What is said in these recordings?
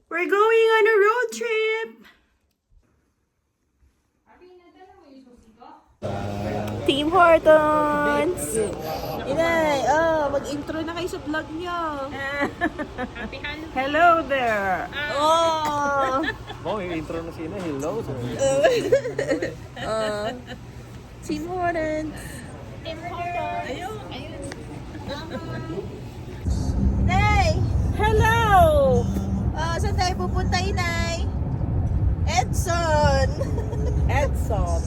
We're going on a road trip! Team Hortons! Inay, mag-intro na kayo sa vlog nyo. Hello there! Oh! Oh, yung intro na sila. Hello. Team Hortons! Ayun. Inay! Hello! Saan tayo pupunta, Inay? Edson! Edson.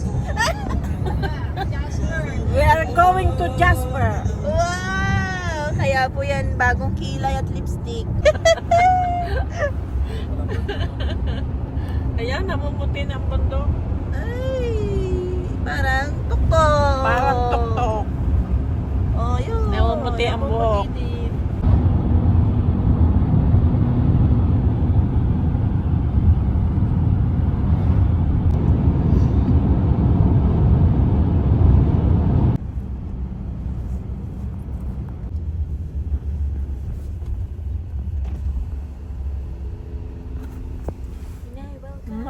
We are going to Jasper. Wow! Kaya po yan bagong kilay at lipstick. Ayan, namumuti ng bundok. Ay, parang tuktok. Parang tuktok. Oh, yun. Namumuti ang buhok. din.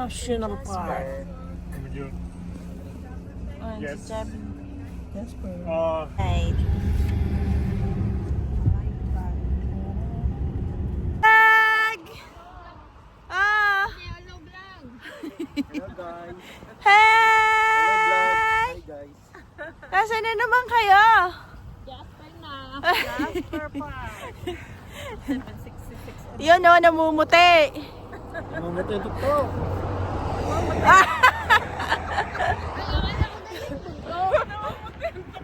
National Park. Yes. Jasper. Right. Vlog! Ah! Hello guys. Hey! Hi guys. Nasaan na naman kayo? Jasper na. Jasper Park. 766. Yun o, namumuti. Ano na ito to?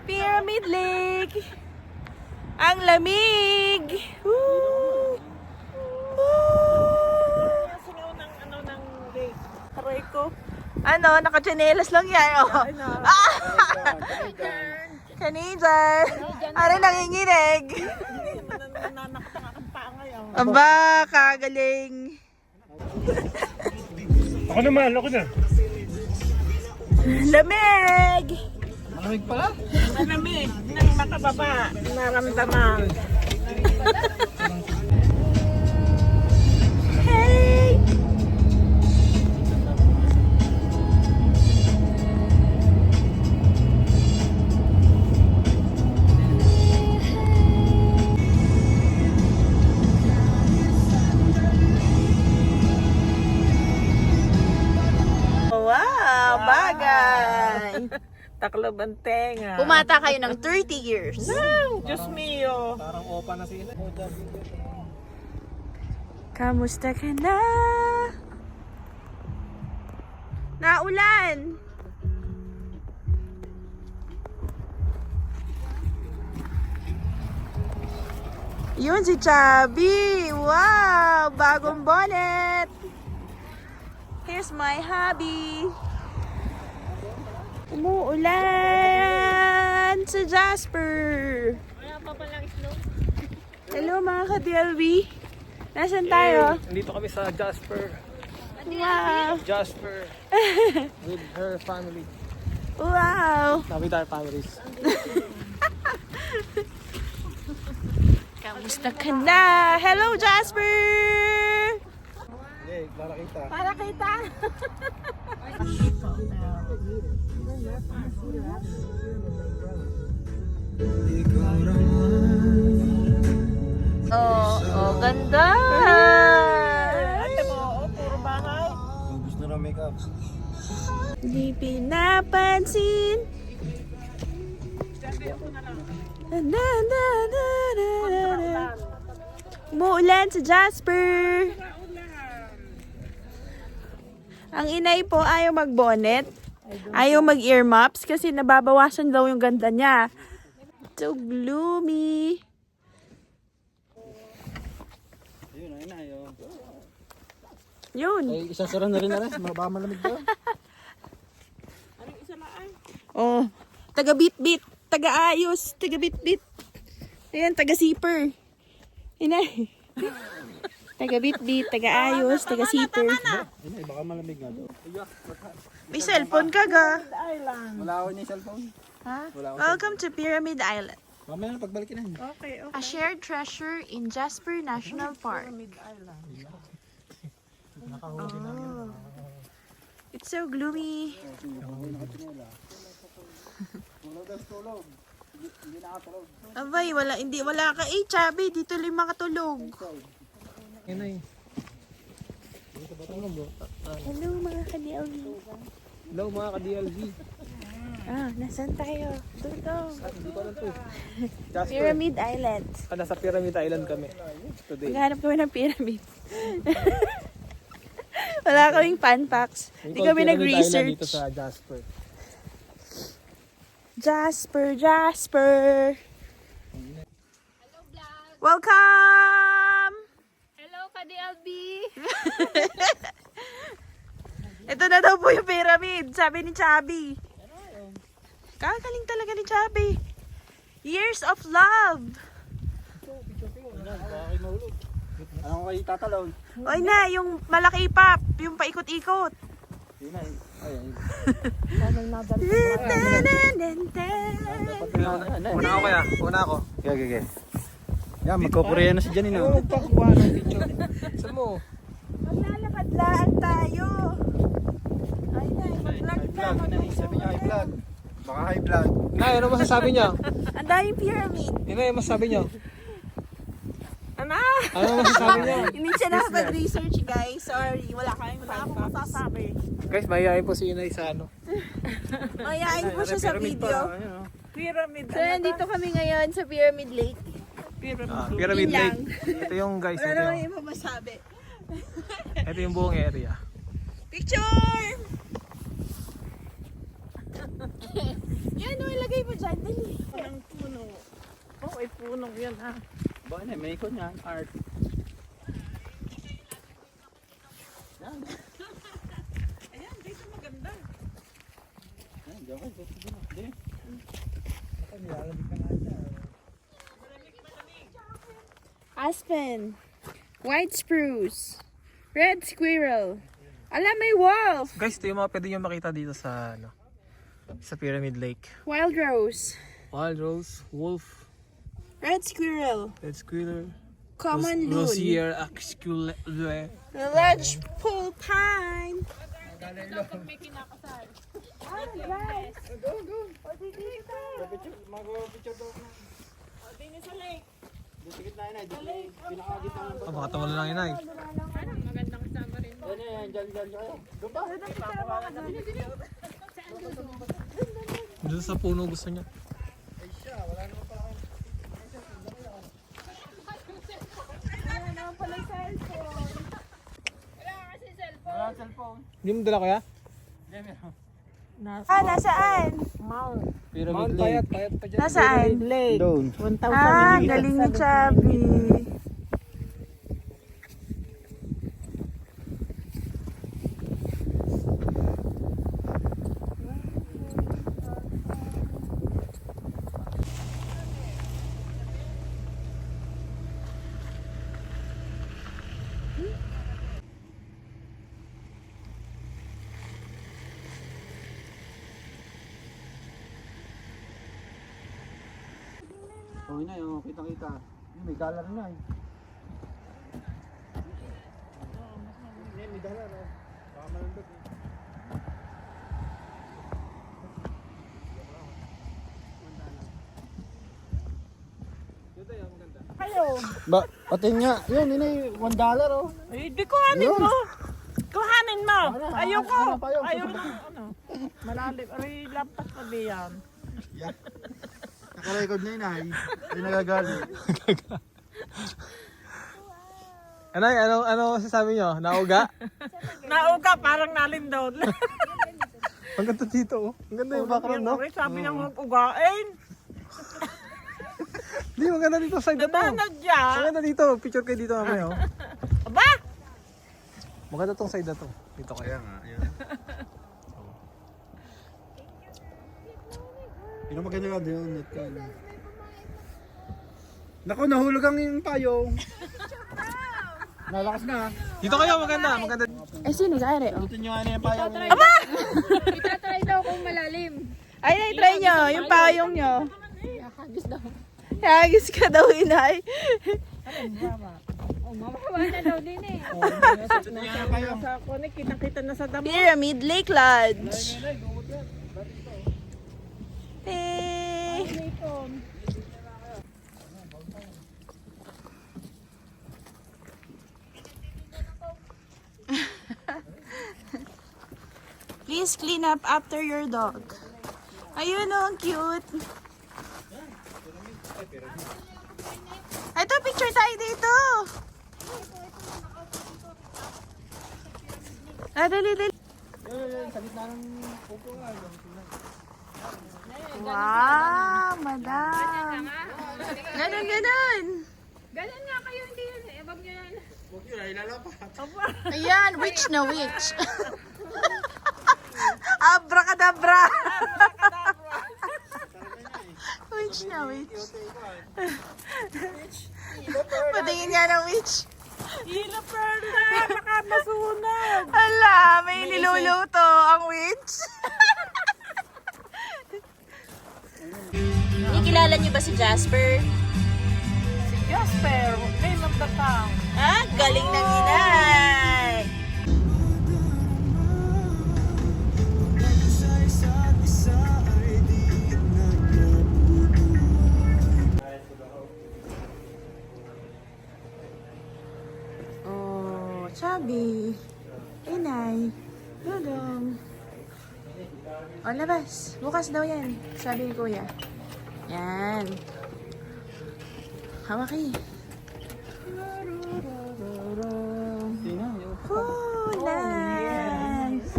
Pyramid Lake. Ang lamig. Woo! Woo! Singaw ng ng lake. Aray ko. Ano, naka-chanelas lang yan. Oh. Canadian. Aray, nanginginig. Nanakatanga ang paa ngayon. Aba, kagaling. Ako naman, ako na. Lamig. Malamig pala? Malamig ng makababa. Naramdaman. Hey! Wow, bagay. Taklob ang tenga. Pumata kayo ng 30 years. Diyos mio. Parang opa na sila. Kamusta ka na? Naulan. Yun si Chubby. Wow, bagong bonnet. Here's my hubby. Umuulan sa Jasper. Wala pa palang snow. Hello mga ka-DLV. Nasaan tayo? Nandito kami sa Jasper. Wow. Jasper. With her family. Wow. With our families. Kamusta ka na? Hello, Jasper! Hey, Clara kita. Para kita. Ganda! Ate mo, puro bahay. Gusto na makeup. Di pinapansin. Na, na, na, na, na. Umuulan sa Jasper. Ang inay po ayaw mag-bonnet. Ayaw mag-earmuffs kasi nababawasan daw yung ganda niya. So gloomy. Ayun, ayun na yun. Yun. Ay, isasara na rin na rin. Baka malamig daw. Oh, taga-bit-bit, taga-ayos, taga-bit-bit. Ayan, taga-zipper. Inay. Taga-bit-bit, taga-ayos, taga-zipper. Ayun, ay, baka malamig nga daw. May cellphone ka ga. Island. Wala ako niya yung cellphone. Ha? Wala ako. Welcome to Pyramid Island. Mamaya na pagbalikin na. Okay, okay. A shared treasure in Jasper National Park. Pyramid Island. Oh. It's so gloomy. Abay, wala ka. Eh, Chubby, dito lang makatulog. Inay. Hello, mga ka-DLV. Hello mga ka-DLV. Ah, nasan tayo? Dito. Hindi ko alam to. Pyramid Island. Nasa Pyramid Island kami. Today. Maghanap kami ng pyramid. Wala kaming fun facts. Hindi kami Pyramid Island nag-research. dito sa Jasper. Jasper. Welcome! Hello, ka-DLB! Ito na daw po yung pyramid, sabi ni Chubby. Kagaling talaga ni Chubby. Years of love. Ano kayo tatalon? Oy na, yung malaki pop, yung paikot-ikot. Yun na. Ayun. Una ako kaya. Una ako. Okay. Yan, magkukureya na si Janine. Ayaw magpakuha ng picture. Saan mo? Maglalakad-laan tayo. Ay na, mag-vlog na. Sabi niya high vlog. Baka high vlog. Inay, ano masasabi niya? Ang daming pyramid. Inay, ano masasabi niya? Ano? Ano masasabi niya? Hindi siya nakapag-research, guys. Sorry, wala akong masasabi. Guys, mahihayin po si Inay sa ano. Mayayain po siya sa video. Pyramid. So, nandito kami ngayon sa Pyramid Lake. Pyramid Yun lang. Lake. Ito yung guys. Wala Ito naman yung, yung masabi. ito yung buong area. Picture! Yan, no, ilagay mo dyan. Dali. Ang puno. Oh, ay punong yan ha. Baka na, may ikon yan. Art. Ayan, dito maganda. Yan, diyan kayo. Sige na. Sige. Aspen. White spruce. Red squirrel. Alam, may wolf. Guys, ito yung mga pwede nyo makita dito sa ano, sa Pyramid Lake. Wild rose. Wild rose, wolf, Red squirrel. red squirrel, Common loon. Rosier axicule. Large pool pine. Dito na yun ay. Pinakagitna ng Oh, baka tawala lang Inay. Yan, dyan kayo. Doon ba? Doon sa puno gusto niya. Wala cellphone. Hindi mo dala kaya? Ah, nasaan? Pyramid Payat pa dyan. Nasaan? Lake. Doon. 1,000 Ah, galing ni Chubby. Oh, yun na yun. Kita-kita. May dollar na eh. May dollar oh. Baka malandot eh. Ba, patin nga. Yun, yun ay $1 oh. Ay, di kuhanin mo. Kuhanin mo. Ayoko. ano pa yun? Ayoko na, ano. Malalim. Ay, lampas pa diyan. Nakarecord na yun ay. Ay nagagalit. Inay, ano masasabi niyo? Nauga? Nauga, parang nalindol. Ang ganda dito oh. Ang ganda yung background no? Ay, sabi niyang huwag ugain. Hindi, maganda dito side na to. Nabanad dyan. Maganda dito. Picture kayo dito mamaya oh. Aba! Maganda tong side na to. Dito kaya nga. Yun ang maganda nga doon. Net ka. Naku, nahulog ang yung payong. Nalakas na. Dito kayo, maganda. Maganda. Eh, sino gari? Oh. Ito nyo ano yung payong. Itatry daw kung malalim. Ay, try nyo. Yung payong nyo. Hagis ka daw, inay. Oh, mamahawa na daw din eh. Nasa ako, kitang-kita na sa damo. Pyramid Lake Lodge. Hey! Please clean up after your dog. Ayun oh, ang cute. Ito, picture tayo dito. Dali, dali. Wow, madam. Ganon, ganon. Ganun nga kayo, hindi yun eh. Abang nyo yan. Ayan, witch na witch. Abracadabra. Witch na witch. Patingin nga ng witch. Hila Perla, baka masunog. Hala, may niluluto ang witch. Kilala niyo ba si Jasper? Jasper, name of the town. Ah, galing ng inay. Oh, Chubby. Inay. Dudong. O, labas. Bukas daw yan. Sabi ni Kuya. Yan. Hawaki. Oh, nice.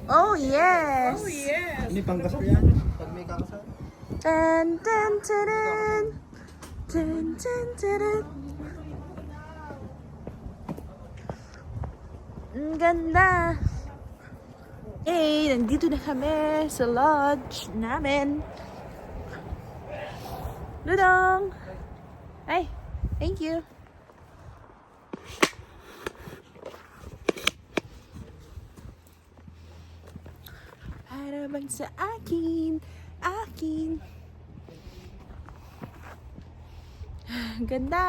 Oh, yes. Hindi pang kasal yan. Pag may kakasal. Tan, tan, taran. Tan, tan, taran. Ang ganda. Hey, nandito na kami sa lodge namin. Dudong! Ay, thank you. Para bang sa akin, akin. Ganda!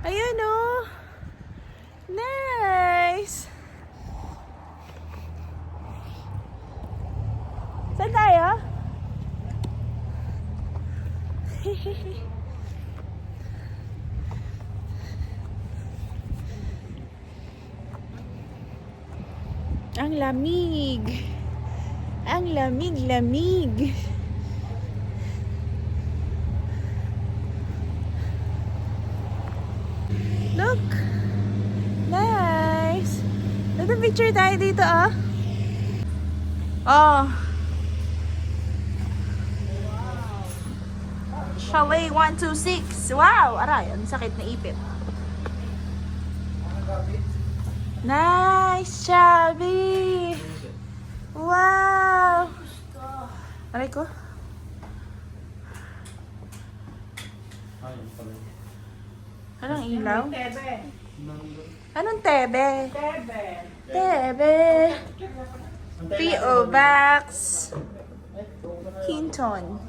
Ayun oh! Nice! Saan tayo? Ang lamig! Ang lamig-lamig! Look! Nice! Ito picture tayo dito, oh. Oh. Chalet 126. Wow! Aray, ang sakit na ipit. Nice, Shelby! Wow! Aray ko. Anong ilaw? Anong tebe? Tebe. P.O. Box. Hinton.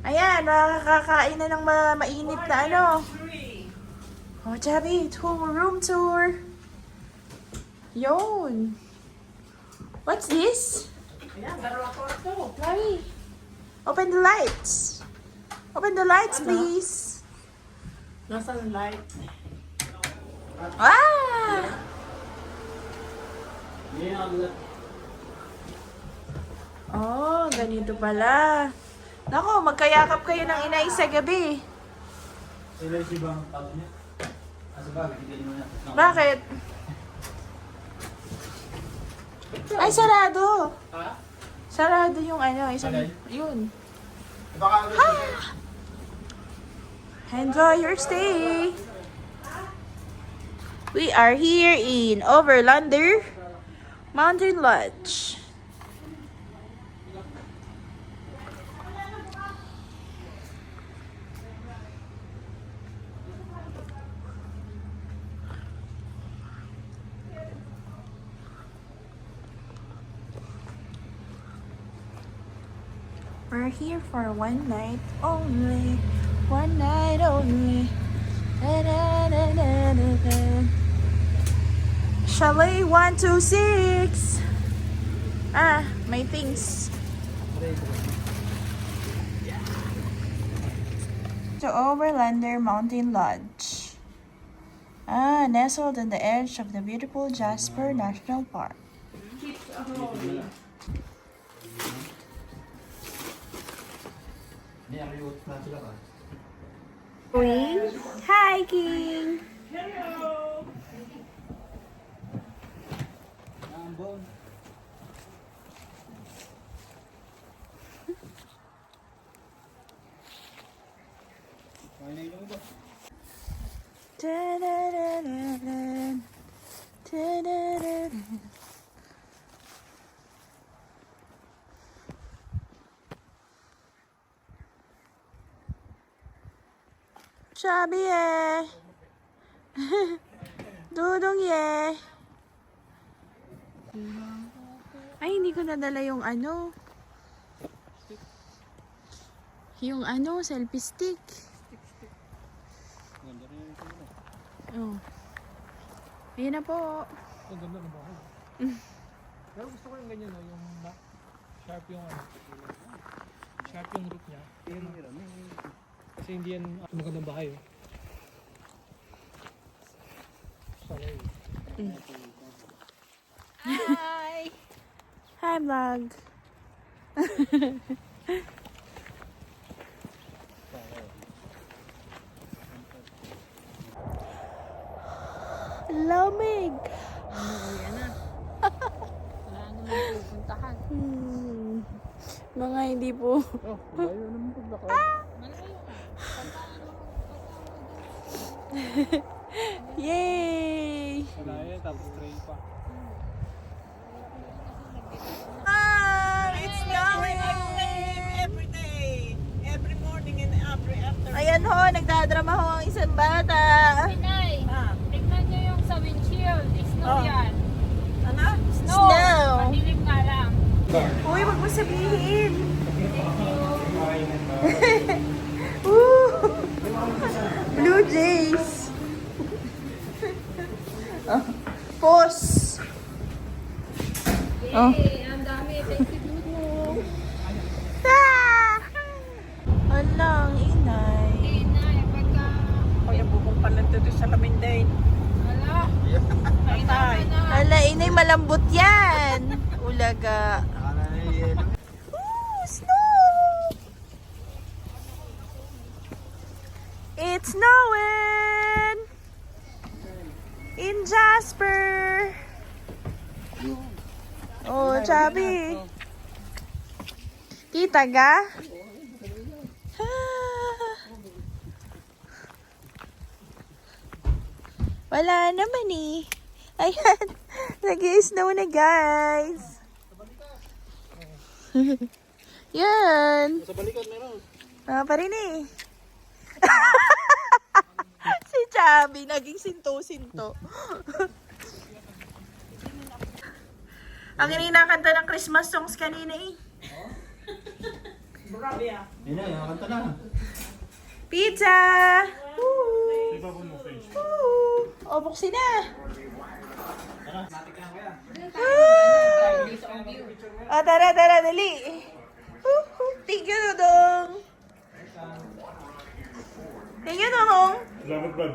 Ayan, makakakain na ng mainit na ano. Oh, Javi, room tour. Yun. What's this? Javi, open the lights. Open the lights, please. Nasa light. Ah! Oh, ganito pala. Nako, magkayakap kayo ng inay sa gabi. Bakit? Ay, sarado. Sarado yung ano, isang, yun. Ah! Enjoy your stay. We are here in Overlander Mountain Lodge. We're here for one night only. One night only. Da, da, da, da, da, da. Chalet 126. My things. To Overlander Mountain Lodge. Nestled on the edge of the beautiful Jasper National Park. Going hiking. Ta-da-da-da-da. Ta-da-da-da. Chubby eh. Dudong eh. Ay, hindi ko nadala yung ano. Yung ano, selfie stick. Oh. Ayan na po. Ang ganda ng bahay. Pero gusto ko yung ganyan, no? Yung sharp yung ano. Sharp yung root niya. Kasi hindi yan magandang bahay. Oh. Salay. Hi! Hi, vlog. Lamig! Mga hindi po. Oh, layo naman paglakad. Yay! Salay, tapos trail pa. It's snowing! Every day. Every morning and every afternoon. Ayan ho, nagdadrama ho ang isang bata. Pinay, tignan nyo yung sa windshield. Snow yan. Ano? Snow. Madilim nga lang. Uy, wag mo sabihin. Woo! Blue Jays. Pause. Oh. Ang dami. Thank you, Dudu. Alang, inay. Pinay, pagka... Kaya bukong pala dito sa Laminday. Wala. Patay. Ala, inay, malambot yan. Ulaga. Ooh, snow! It's snowing! In Jasper! Oh, Chubby. Tita ga? Wala naman eh. Ayan. Nag-i-snow na, guys. Yan. Sa balikan meron. Pa rin eh. Si Chubby, naging sinto-sinto. Ang ininakanta ng Christmas songs kanina eh. Yun na, nakakanta na. Pizza! Woo! Woo! O, buksin na. O, tara, dali. Woo! Thank you, Dudong. Thank you, Dudong. Salamat, Brad.